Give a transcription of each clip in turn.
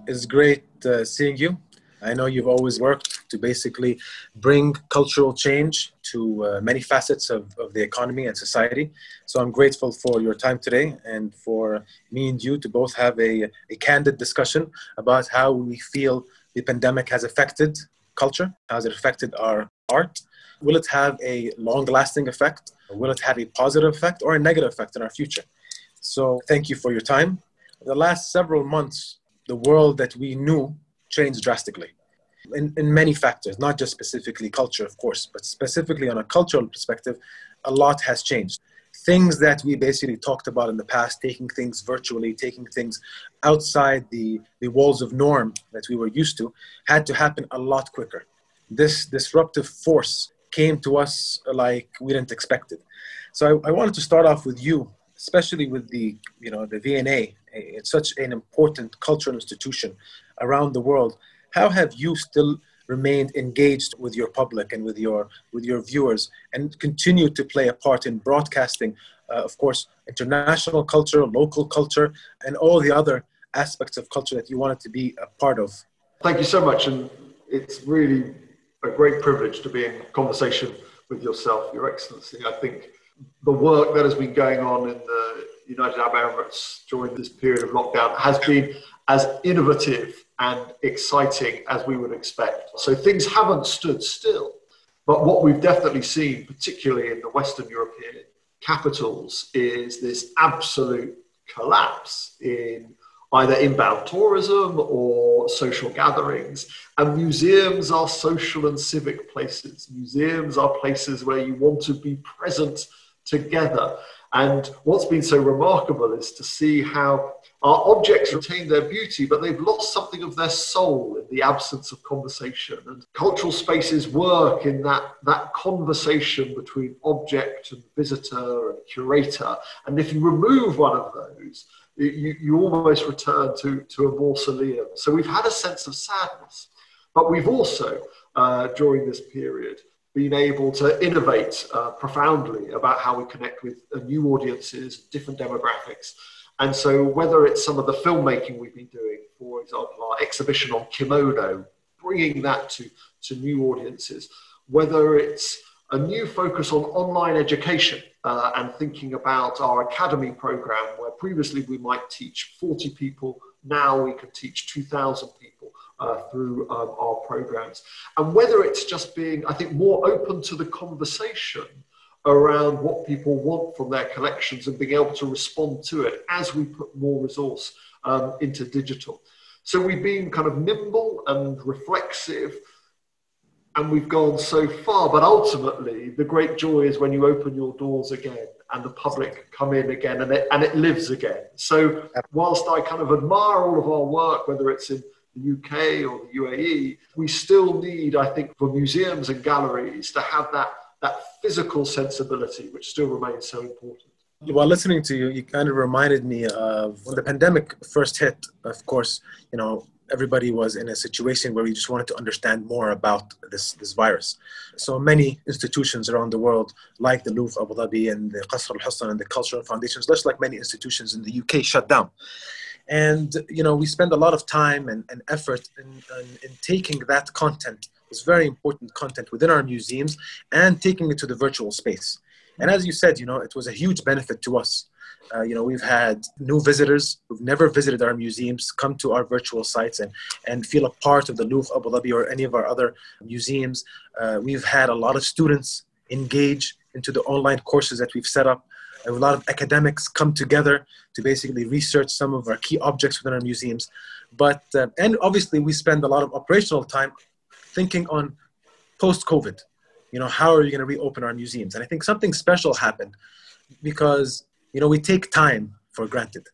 It's great seeing you. I know you've always worked to basically bring cultural change to many facets of the economy and society. So I'm grateful for your time today and for me and you to both have a candid discussion about how we feel the pandemic has affected culture, how has it affected our art. Will it have a long-lasting effect? Will it have a positive effect or a negative effect in our future? So thank you for your time. The last several months, the world that we knew changed drastically in many factors, not just specifically culture, of course, but specifically on a cultural perspective, a lot has changed. Things that we basically talked about in the past, taking things virtually, taking things outside the walls of norm that we were used to, had to happen a lot quicker. This disruptive force came to us like we didn't expect it. So I wanted to start off with you, especially with the V&A. It's such an important cultural institution around the world. How have you still remained engaged with your public and with your viewers and continue to play a part in broadcasting, of course, international culture, local culture, and all the other aspects of culture that you wanted to be a part of? Thank you so much. And it's really a great privilege to be in conversation with yourself, Your Excellency. I think the work that has been going on in the United Arab Emirates during this period of lockdown has been as innovative and exciting as we would expect. So things haven't stood still, but what we've definitely seen, particularly in the Western European capitals, is this absolute collapse in either inbound tourism or social gatherings. And museums are social and civic places. Museums are places where you want to be present together. And what's been so remarkable is to see how our objects retain their beauty, but they've lost something of their soul in the absence of conversation. And cultural spaces work in that conversation between object and visitor and curator. And if you remove one of those, you almost return to a mausoleum. So we've had a sense of sadness, but we've also, during this period, been able to innovate profoundly about how we connect with new audiences, different demographics. And so whether it's some of the filmmaking we've been doing, for example, our exhibition on kimono, bringing that to new audiences, whether it's a new focus on online education and thinking about our academy program, where previously we might teach 40 people, now we can teach 2,000 people through our programs. And whether it's just being, I think, more open to the conversation around what people want from their collections and being able to respond to it as we put more resource into digital. So we've been kind of nimble and reflexive, and we've gone so far, but ultimately the great joy is when you open your doors again and the public come in again and it lives again. So whilst I kind of admire all of our work, whether it's in the UK or the UAE, we still need, I think, for museums and galleries to have that physical sensibility, which still remains so important. While listening to you, you kind of reminded me of when the pandemic first hit. Of course, everybody was in a situation where we just wanted to understand more about this virus. So many institutions around the world, like the Louvre Abu Dhabi and the Qasr al-Husn and the cultural foundations, just like many institutions in the UK, shut down. And, we spend a lot of time and effort in taking that content, this very important content within our museums, and taking it to the virtual space. And as you said, it was a huge benefit to us. We've had new visitors who've never visited our museums come to our virtual sites and feel a part of the Louvre Abu Dhabi or any of our other museums. We've had a lot of students engage into the online courses that we've set up. A lot of academics come together to basically research some of our key objects within our museums. But, and obviously we spend a lot of operational time thinking on post-COVID, how are we going to reopen our museums? And I think something special happened because, we take time for granted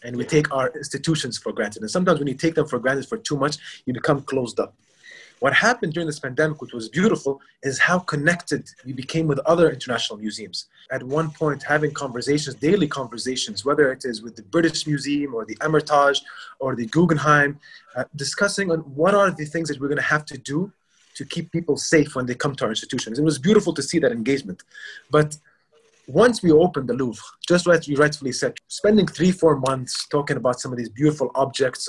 and we take our institutions for granted. And sometimes when you take them for granted for too much, you become closed up. What happened during this pandemic, which was beautiful, is how connected we became with other international museums. At one point, having conversations, daily conversations, whether it is with the British Museum or the Hermitage or the Guggenheim, discussing on what are the things that we're going to have to do to keep people safe when they come to our institutions. It was beautiful to see that engagement. But once we opened the Louvre, just like you rightfully said, spending 3-4 months talking about some of these beautiful objects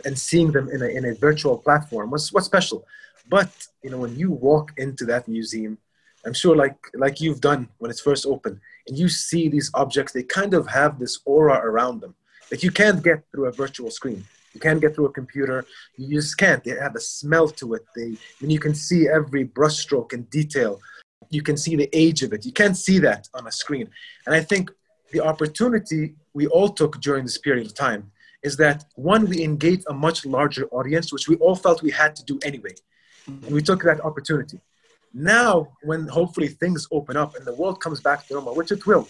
and seeing them in a virtual platform was special. But when you walk into that museum, I'm sure like you've done when it's first opened, and you see these objects, they kind of have this aura around them that you can't get through a virtual screen. You can't get through a computer. You just can't. They have a smell to it. And you can see every brushstroke and detail. You can see the age of it. You can't see that on a screen. And I think the opportunity we all took during this period of time is that, one, we engaged a much larger audience, which we all felt we had to do anyway. And we took that opportunity. Now, when hopefully things open up and the world comes back to normal, which it will,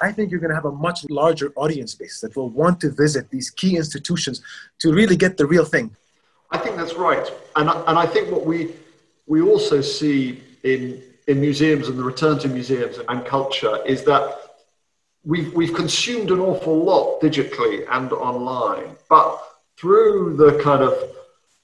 I think you're going to have a much larger audience base that will want to visit these key institutions to really get the real thing. I think that's right. And I think what we also see in museums and the return to museums and culture is that we've consumed an awful lot digitally and online, but through the kind of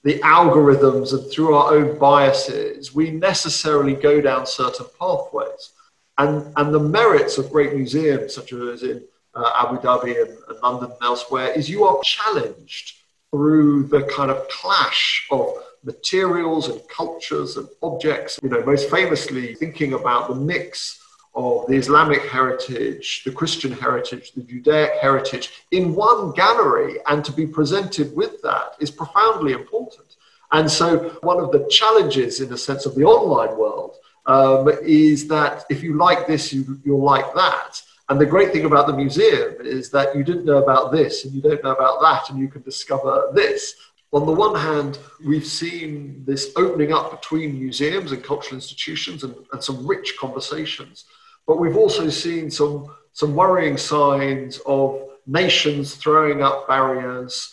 the algorithms and through our own biases, we necessarily go down certain pathways. And the merits of great museums, such as in Abu Dhabi and London and elsewhere, is you are challenged through the kind of clash of materials and cultures and objects. Most famously thinking about the mix of the Islamic heritage, the Christian heritage, the Judaic heritage in one gallery, and to be presented with that is profoundly important. And so one of the challenges, in the sense of the online world, is that if you like this, you'll like that. And the great thing about the museum is that you didn't know about this and you don't know about that, and you can discover this. On the one hand, we've seen this opening up between museums and cultural institutions and some rich conversations. But we've also seen some worrying signs of nations throwing up barriers,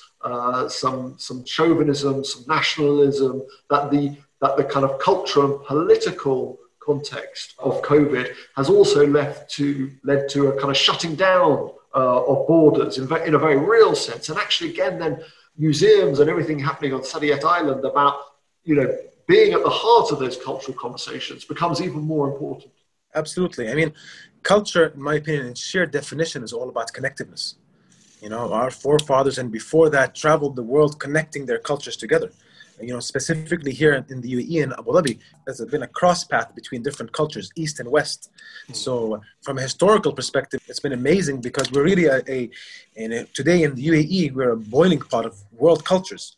some chauvinism, some nationalism, that the kind of cultural and political context of COVID has also led to a kind of shutting down of borders in a very real sense. And actually, again, then museums and everything happening on Sariyat Island about, being at the heart of those cultural conversations becomes even more important. Absolutely. I mean, culture, in my opinion, in sheer definition, is all about connectiveness. Our forefathers and before that traveled the world connecting their cultures together. Specifically here in the UAE and Abu Dhabi, there's been a cross path between different cultures, East and West. So from a historical perspective, it's been amazing because we're really today in the UAE, we're a boiling pot of world cultures.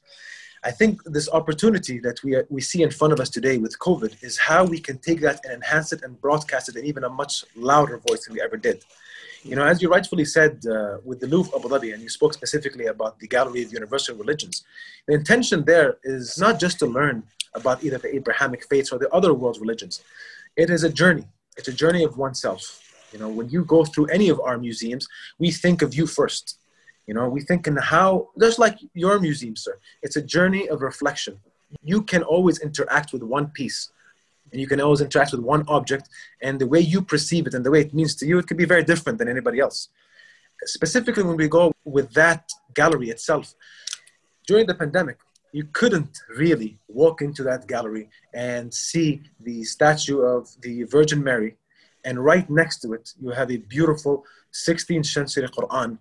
I think this opportunity that we see in front of us today with COVID is how we can take that and enhance it and broadcast it in even a much louder voice than we ever did. As you rightfully said with the Louvre Abu Dhabi, and you spoke specifically about the Gallery of Universal Religions, the intention there is not just to learn about either the Abrahamic faiths or the other world religions. It is a journey. It's a journey of oneself. When you go through any of our museums, we think of you first. We think in how, just like your museum, sir, it's a journey of reflection. You can always interact with one piece. And you can always interact with one object, and the way you perceive it and the way it means to you, it could be very different than anybody else. Specifically, when we go with that gallery itself, during the pandemic, you couldn't really walk into that gallery and see the statue of the Virgin Mary, and right next to it, you have a beautiful 16th century Quran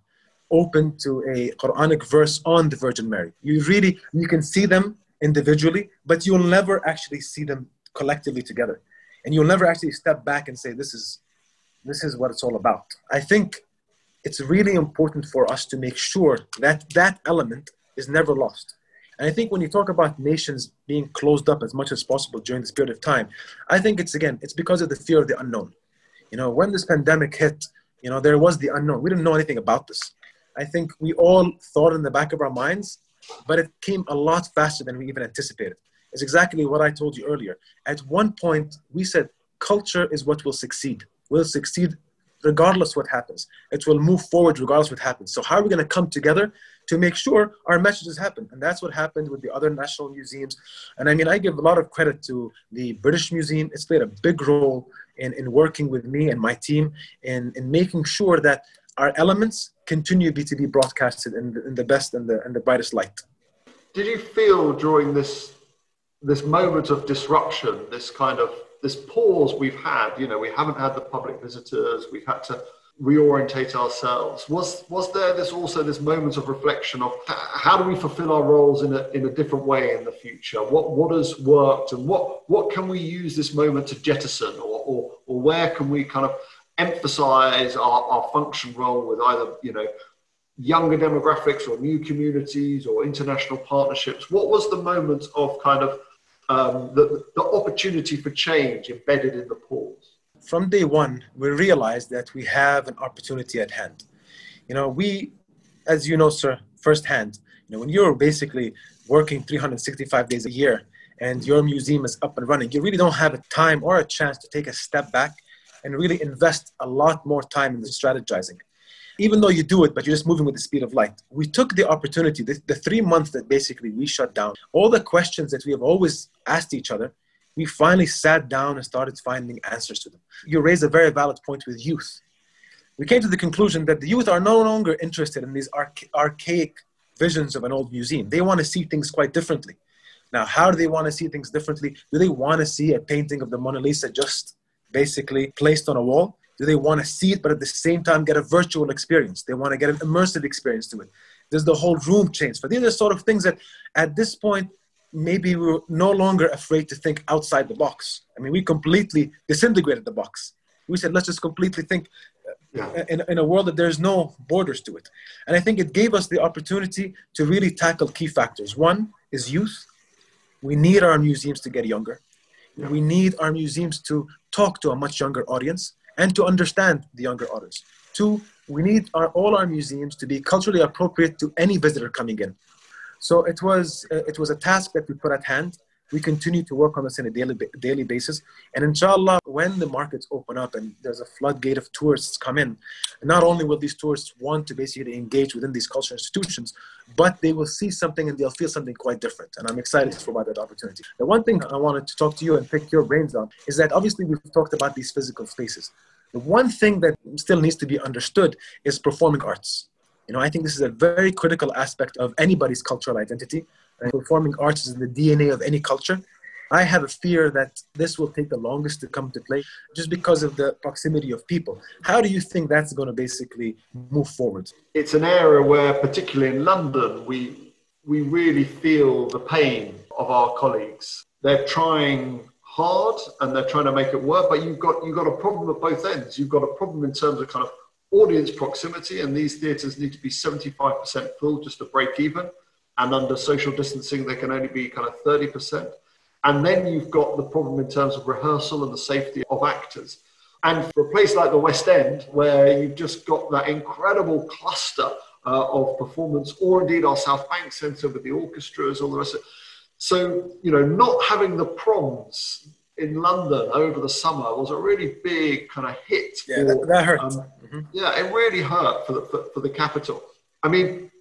open to a Quranic verse on the Virgin Mary. You can see them individually, but you'll never actually see them collectively together, and you'll never actually step back and say this is what it's all about. I think it's really important for us to make sure that that element is never lost. And I think when you talk about nations being closed up as much as possible during this period of time, I think it's because of the fear of the unknown. When this pandemic hit, there was the unknown. We didn't know anything about this. I think we all thought in the back of our minds, but it came a lot faster than we even anticipated. It's exactly what I told you earlier. At one point, we said culture is what will succeed. Will succeed regardless what happens. It will move forward regardless what happens. So how are we going to come together to make sure our messages happen? And that's what happened with the other national museums. And I give a lot of credit to the British Museum. It's played a big role in working with me and my team in making sure that our elements continue to be broadcasted in the best and the brightest light. Did you feel during this moment of disruption, this kind of this pause we've had, we haven't had the public visitors, we've had to reorientate ourselves. Was there this moment of reflection of how do we fulfill our roles in a different way in the future? What has worked, and what can we use this moment to jettison, or where can we kind of emphasize our function role with either, younger demographics or new communities or international partnerships? What was the moment of kind of the opportunity for change embedded in the pause? From day one, we realized that we have an opportunity at hand. We, as you know, sir, firsthand, when you're basically working 365 days a year and your museum is up and running, you really don't have a time or a chance to take a step back and really invest a lot more time in the strategizing. Even though you do it, but you're just moving with the speed of light. We took the opportunity, the 3 months that basically we shut down, all the questions that we have always asked each other, we finally sat down and started finding answers to them. You raise a very valid point with youth. We came to the conclusion that the youth are no longer interested in these archaic visions of an old museum. They want to see things quite differently. Now, how do they want to see things differently? Do they want to see a painting of the Mona Lisa just basically placed on a wall? Do they want to see it, but at the same time get a virtual experience? They want to get an immersive experience to it. Does the whole room change? But these are sort of things that at this point, maybe we're no longer afraid to think outside the box. I mean, we completely disintegrated the box. We said, let's just completely think in a world that there's no borders to it. And I think it gave us the opportunity to really tackle key factors. One is youth. We need our museums to get younger. We need our museums to talk to a much younger audience and to understand the younger audience. Two, we need all our museums to be culturally appropriate to any visitor coming in. So it was a task that we put at hand. We continue to work on this on a daily basis. And inshallah, when the markets open up and there's a floodgate of tourists come in, not only will these tourists want to basically engage within these cultural institutions, but they will see something and they'll feel something quite different. And I'm excited to provide that opportunity. The one thing I wanted to talk to you and pick your brains on is that obviously we've talked about these physical spaces. The one thing that still needs to be understood is performing arts. I think this is a very critical aspect of anybody's cultural identity. And performing arts is in the DNA of any culture. I have a fear that this will take the longest to come to play just because of the proximity of people. How do you think that's going to basically move forward? It's an area where, particularly in London, we really feel the pain of our colleagues. They're trying hard and they're trying to make it work, but you've got a problem at both ends. You've got a problem in terms of kind of audience proximity, and these theatres need to be 75% full just to break even. And under social distancing, they can only be kind of 30%. And then you've got the problem in terms of rehearsal and the safety of actors. And for a place like the West End, where you've just got that incredible cluster of performance, or indeed our South Bank Centre with the orchestras, all the rest of it. So, not having the proms in London over the summer was a really big kind of hit. Yeah, that hurt. Yeah, it really hurt for the capital. I mean,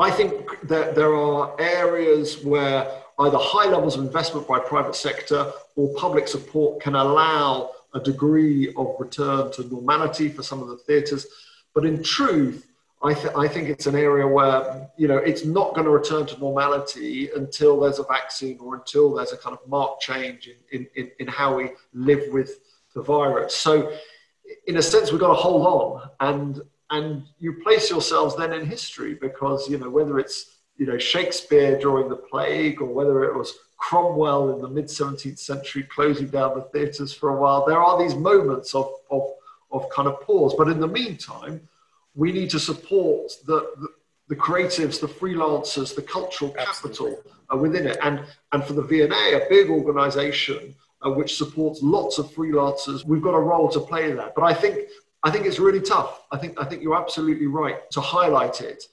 I think that there are areas where either high levels of investment by private sector or public support can allow a degree of return to normality for some of the theatres. But in truth, I think it's an area where, it's not going to return to normality until there's a vaccine or until there's a kind of marked change in how we live with the virus. So in a sense, we've got to hold on and you place yourselves then in history because, whether it's, Shakespeare during the plague or whether it was Cromwell in the mid-17th century closing down the theatres for a while, there are these moments of kind of pause. But in the meantime, we need to support the creatives, the freelancers, the cultural capital within it. And for the V&A, a big organisation which supports lots of freelancers, we've got a role to play there. But I think it's really tough. I think you're absolutely right to highlight it.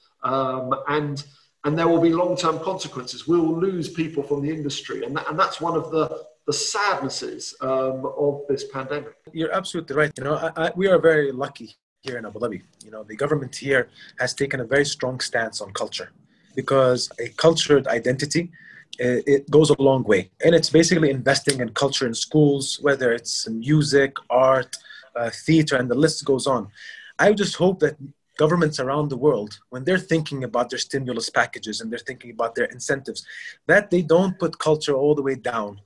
And there will be long-term consequences. We will lose people from the industry. And that's one of the sadnesses of this pandemic. You're absolutely right. We are very lucky here in Abu Dhabi. The government here has taken a very strong stance on culture because a cultured identity, it goes a long way. And it's basically investing in culture in schools, whether it's music, art, theater, and the list goes on. I just hope that governments around the world, when they're thinking about their stimulus packages and they're thinking about their incentives, that they don't put culture all the way down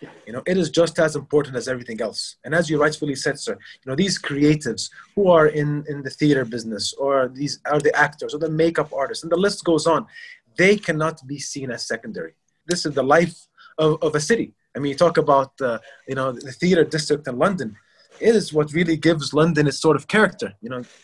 It is just as important as everything else. And as you rightfully said, sir, these creatives who are in the theater business, or these are the actors or the makeup artists, and the list goes on, they cannot be seen as secondary. This is the life of a city. I mean, you talk about, the theater district in London. It is what really gives London its sort of character.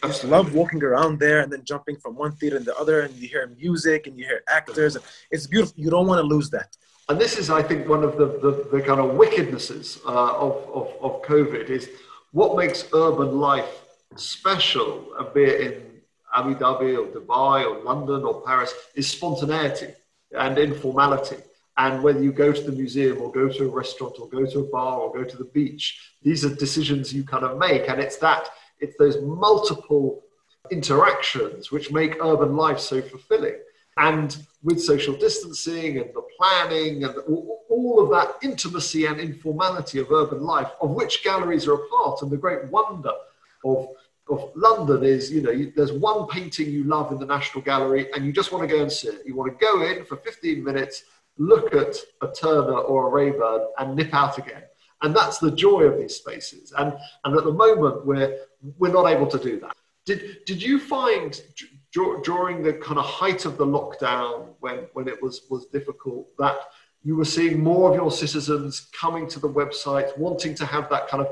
I just love walking around there and then jumping from one theater to the other, and you hear music and you hear actors. It's beautiful. You don't want to lose that. And this is, I think, one of the kind of wickednesses of COVID is what makes urban life special, be it in Abu Dhabi or Dubai or London or Paris, is spontaneity and informality. And whether you go to the museum or go to a restaurant or go to a bar or go to the beach, these are decisions you kind of make. And it's those multiple interactions which make urban life so fulfilling. And with social distancing and the planning and all of that intimacy and informality of urban life, of which galleries are a part, and the great wonder of London is, there's one painting you love in the National Gallery and you just want to go and sit. You want to go in for 15 minutes, look at a Turner or a Rayburn and nip out again. And that's the joy of these spaces. And at the moment, we're not able to do that. Did you find during the kind of height of the lockdown, when it was difficult, that you were seeing more of your citizens coming to the website, wanting to have that kind of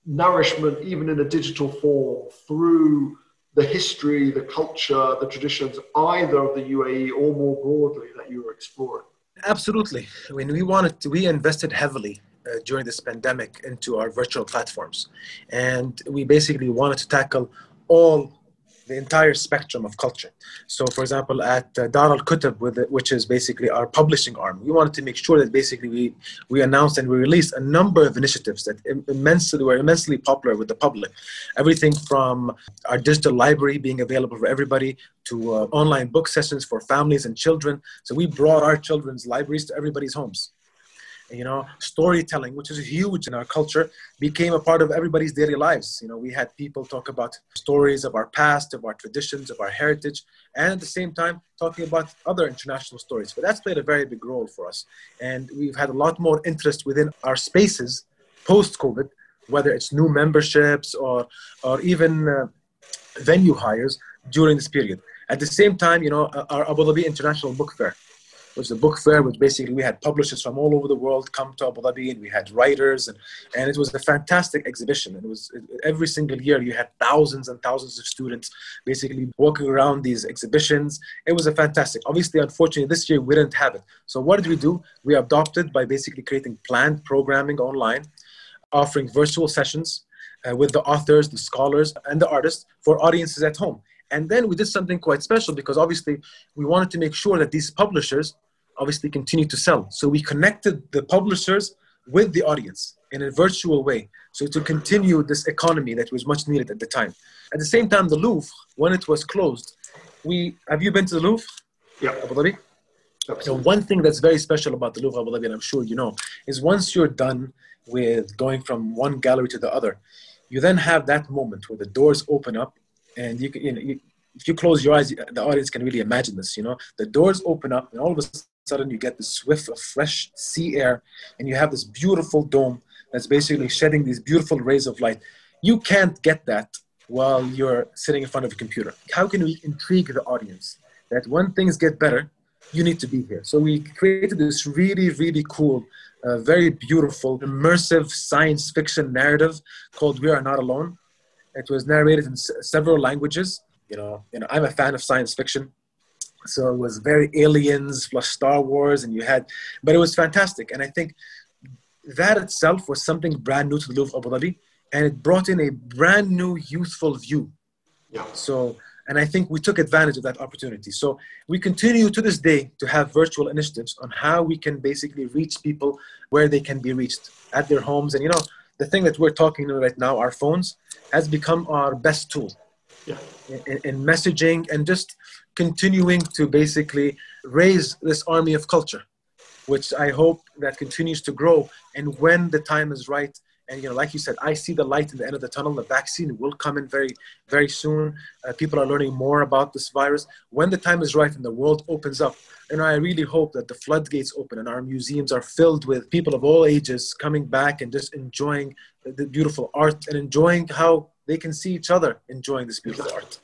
nourishment, even in a digital form, through the history, the culture, the traditions, either of the UAE or more broadly that you were exploring? Absolutely. I mean, we invested heavily during this pandemic into our virtual platforms. And we basically wanted to tackle the entire spectrum of culture. So, for example, at Dar al-Kutub, which is basically our publishing arm, we wanted to make sure that basically we announced and we released a number of initiatives that were immensely popular with the public. Everything from our digital library being available for everybody to online book sessions for families and children. So we brought our children's libraries to everybody's homes. Storytelling, which is huge in our culture, became a part of everybody's daily lives. We had people talk about stories of our past, of our traditions, of our heritage, and at the same time, talking about other international stories. But that's played a very big role for us. And we've had a lot more interest within our spaces post-COVID, whether it's new memberships or even venue hires during this period. At the same time, our Abu Dhabi International Book Fair, which is a book fair, which basically we had publishers from all over the world come to Abu Dhabi, and we had writers, and it was a fantastic exhibition. And it was every single year you had thousands and thousands of students basically walking around these exhibitions. It was a fantastic. Obviously, unfortunately, this year we didn't have it. So what did we do? We adopted by basically creating planned programming online, offering virtual sessions with the authors, the scholars, and the artists for audiences at home. And then we did something quite special, because obviously we wanted to make sure that these publishers obviously continue to sell. So we connected the publishers with the audience in a virtual way. So to continue this economy that was much needed at the time. At the same time, the Louvre, when it was closed, have you been to the Louvre? Yeah. Abu Dhabi? Absolutely. So one thing that's very special about the Louvre Abu Dhabi, and I'm sure you know, is once you're done with going from one gallery to the other, you then have that moment where the doors open up. And if you close your eyes, the audience can really imagine this. The doors open up, and all of a sudden you get this whiff of fresh sea air, and you have this beautiful dome that's basically shedding these beautiful rays of light. You can't get that while you're sitting in front of a computer. How can we intrigue the audience that when things get better, you need to be here? So we created this really, really cool, very beautiful, immersive science fiction narrative called We Are Not Alone. It was narrated in several languages. I'm a fan of science fiction, so it was very aliens plus Star Wars, but it was fantastic. And I think that itself was something brand new to the Louvre Abu Dhabi, and it brought in a brand new youthful view. Yeah. And I think we took advantage of that opportunity. So we continue to this day to have virtual initiatives on how we can basically reach people where they can be reached at their homes. And the thing that we're talking about right now, our phones, has become our best tool in messaging and just continuing to basically raise this army of culture, which I hope that continues to grow. And when the time is right And, like you said, I see the light in the end of the tunnel. The vaccine will come in very, very soon. People are learning more about this virus. When the time is right and the world opens up, I really hope that the floodgates open and our museums are filled with people of all ages coming back and just enjoying the beautiful art and enjoying how they can see each other enjoying this beautiful art.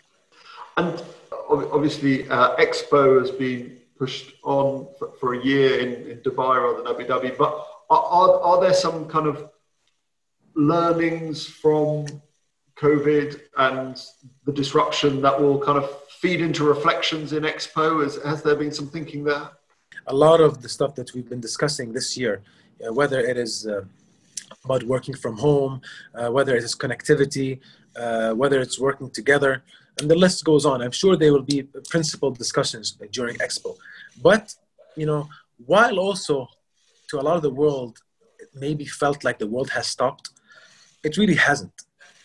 And obviously, Expo has been pushed on for a year in Dubai rather than Abu Dhabi. But are there some kind of learnings from COVID and the disruption that will kind of feed into reflections in Expo? Has there been some thinking there? A lot of the stuff that we've been discussing this year, whether it is about working from home, whether it is connectivity, whether it's working together, and the list goes on. I'm sure there will be principal discussions during Expo. But, while also to a lot of the world, it maybe felt like the world has stopped, it really hasn't.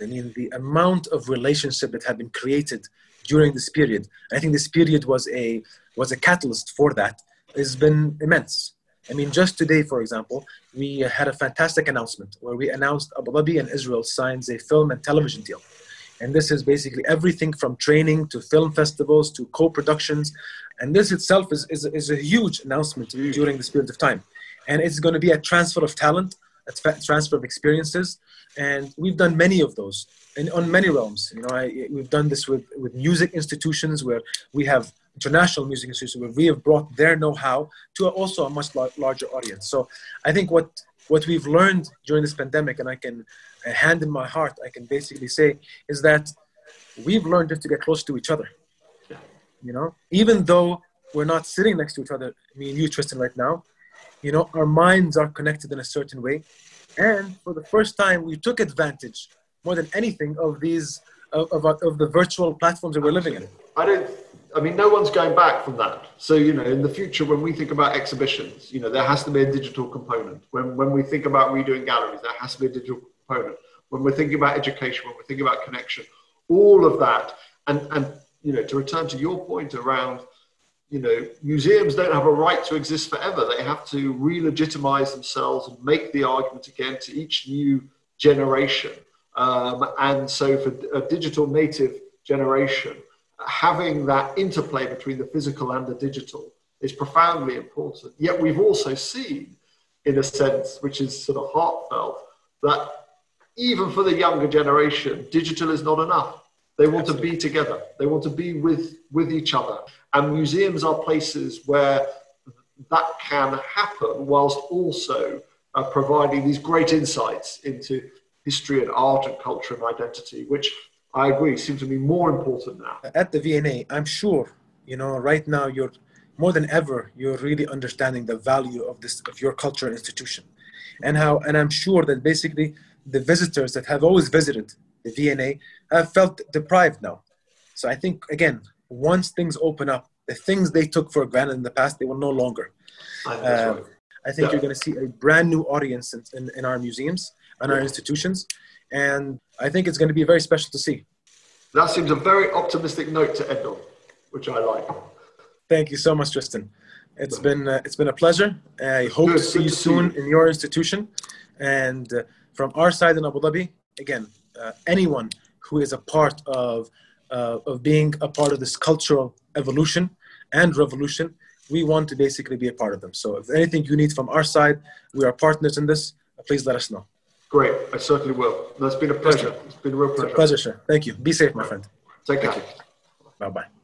I mean, the amount of relationship that had been created during this period, I think this period was a catalyst for that, has been immense. I mean, just today, for example, we had a fantastic announcement where we announced Abu Dhabi and Israel signs a film and television deal. And this is basically everything from training to film festivals to co-productions. And this itself is a huge announcement during this period of time. And it's going to be a transfer of talent, a transfer of experiences. And we've done many of those on many realms. We've done this with music institutions where we have international music institutions where we have brought their know-how to also a much larger audience. So I think what we've learned during this pandemic, and I can hand in my heart, I can basically say, is that we've learned just to get close to each other. Even though we're not sitting next to each other, me and you, Tristan, right now, our minds are connected in a certain way. And for the first time, we took advantage more than anything of these, of the virtual platforms that we're living in. No one's going back from that. So, in the future, when we think about exhibitions, there has to be a digital component. When we think about redoing galleries, there has to be a digital component. When we're thinking about education, when we're thinking about connection, all of that. And to return to your point around, museums don't have a right to exist forever. They have to re-legitimize themselves and make the argument again to each new generation. And so for a digital native generation, having that interplay between the physical and the digital is profoundly important. Yet we've also seen, in a sense, which is sort of heartfelt, that even for the younger generation, digital is not enough. They want to be together. They want to be with each other. And museums are places where that can happen whilst also providing these great insights into history and art and culture and identity, which I agree seem to be more important now. At the V&A, I'm sure, right now you're more than ever, you're really understanding the value of your cultural institution and I'm sure that basically the visitors that have always visited the V&A have felt deprived now. So I think, again, once things open up, the things they took for granted in the past, they will no longer. Right. I think you're going to see a brand new audience in our museums and our institutions. And I think it's going to be very special to see. That seems a very optimistic note to end on, which I like. Thank you so much, Tristan. It's been a pleasure. I hope to see you soon in your institution. And from our side in Abu Dhabi, again, anyone who is a part of being a part of this cultural evolution and revolution, we want to basically be a part of them. So if anything you need from our side, we are partners in this. Please let us know. Great. I certainly will. It's been a pleasure. It's been a real pleasure. It's a pleasure, sir. Thank you. Be safe, my friend. Take care. Bye-bye.